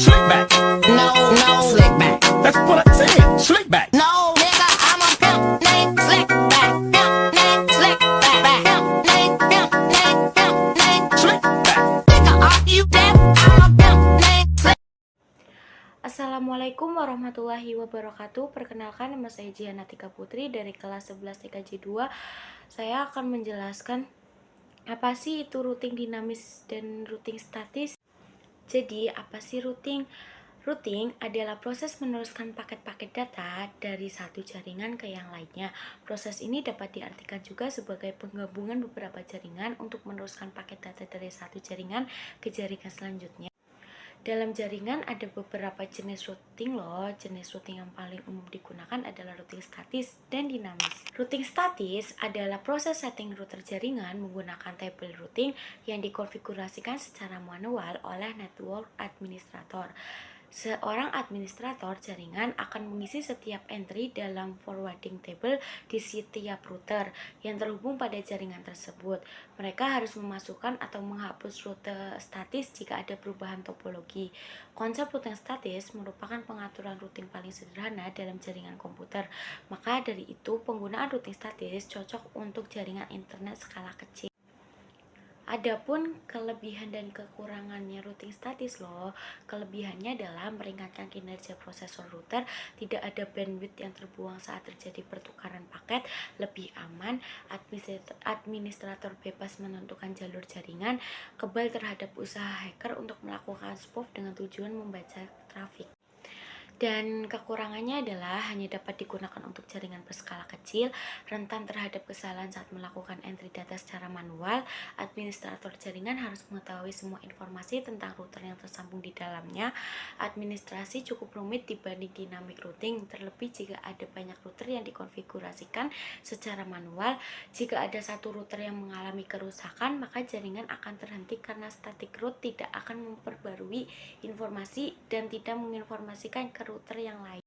Slick back. No, no, slick back. That's what I said. Slick back. No, nigga, I'm a pimp named Slick back. Pimp named Slick back. Pimp named, pimp named, pimp named Slick back. Nigga, are you deaf? I'm a pimp named Slick. Assalamualaikum warahmatullahi wabarakatuh. Perkenalkan, nama saya Jiana Tika Putri dari kelas 11 TKJ 2. Saya akan menjelaskan apa sih itu routing dinamis dan routing statis. Jadi, apa sih routing? Routing adalah proses meneruskan paket-paket data dari satu jaringan ke yang lainnya. Proses ini dapat diartikan juga sebagai penggabungan beberapa jaringan untuk meneruskan paket data dari satu jaringan ke jaringan selanjutnya. Dalam jaringan ada beberapa jenis routing loh. Jenis routing yang paling umum digunakan adalah routing statis dan dinamis. Routing statis adalah proses setting router jaringan menggunakan tabel routing yang dikonfigurasikan secara manual oleh network administrator. Seorang administrator jaringan akan mengisi setiap entry dalam forwarding table di setiap router yang terhubung pada jaringan tersebut. Mereka harus memasukkan atau menghapus rute statis jika ada perubahan topologi. Konsep routing statis merupakan pengaturan routing paling sederhana dalam jaringan komputer. Maka dari itu, penggunaan routing statis cocok untuk jaringan internet skala kecil. Adapun kelebihan dan kekurangannya routing statis loh. Kelebihannya adalah meringankan kinerja prosesor router, tidak ada bandwidth yang terbuang saat terjadi pertukaran paket, lebih aman, administrator bebas menentukan jalur jaringan, kebal terhadap usaha hacker untuk melakukan spoof dengan tujuan membaca trafik. Dan kekurangannya adalah hanya dapat digunakan untuk jaringan berskala kecil, rentan terhadap kesalahan saat melakukan entry data secara manual. Administrator jaringan harus mengetahui semua informasi tentang router yang tersambung di dalamnya. Administrasi cukup rumit dibanding dynamic routing, terlebih jika ada banyak router yang dikonfigurasikan secara manual. Jika ada satu router yang mengalami kerusakan, maka jaringan akan terhenti karena static route tidak akan memperbarui informasi dan tidak menginformasikan ke router yang lain.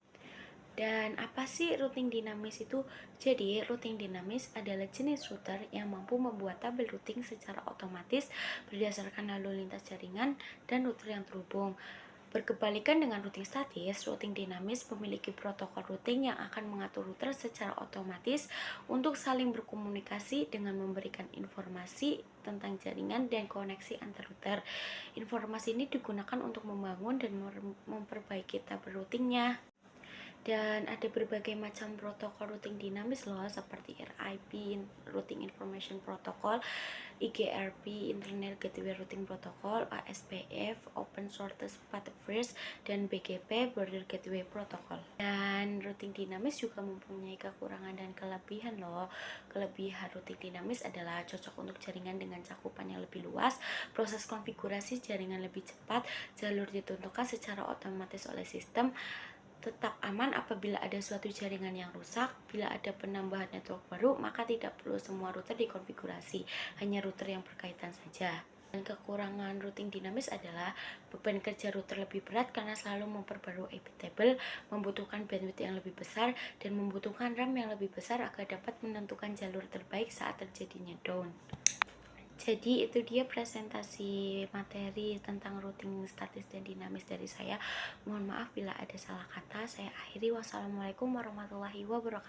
Dan apa sih routing dinamis itu? Jadi, routing dinamis adalah jenis router yang mampu membuat tabel routing secara otomatis berdasarkan lalu lintas jaringan dan router yang terhubung. Berkebalikan dengan routing statis, routing dinamis memiliki protokol routing yang akan mengatur router secara otomatis untuk saling berkomunikasi dengan memberikan informasi tentang jaringan dan koneksi antar router. Informasi ini digunakan untuk membangun dan memperbaiki tabel routingnya. Dan ada berbagai macam protokol routing dinamis loh, seperti RIP, Routing Information Protocol, IGRP, Internet Gateway Routing Protocol, ASPF, Open Shortest Path First, dan BGP, Border Gateway Protocol. Dan routing dinamis juga mempunyai kekurangan dan kelebihan loh. Kelebihan routing dinamis adalah cocok untuk jaringan dengan cakupan yang lebih luas, proses konfigurasi jaringan lebih cepat, jalur ditentukan secara otomatis oleh sistem, tetap aman apabila ada suatu jaringan yang rusak. Bila ada penambahan network baru, maka tidak perlu semua router dikonfigurasi, hanya router yang berkaitan saja. Dan kekurangan routing dinamis adalah beban kerja router lebih berat karena selalu memperbarui IP table, membutuhkan bandwidth yang lebih besar, dan membutuhkan RAM yang lebih besar agar dapat menentukan jalur terbaik saat terjadinya down. Jadi itu dia presentasi materi tentang routing statis dan dinamis dari saya. Mohon maaf bila ada salah kata. Saya akhiri. Wassalamualaikum warahmatullahi wabarakatuh.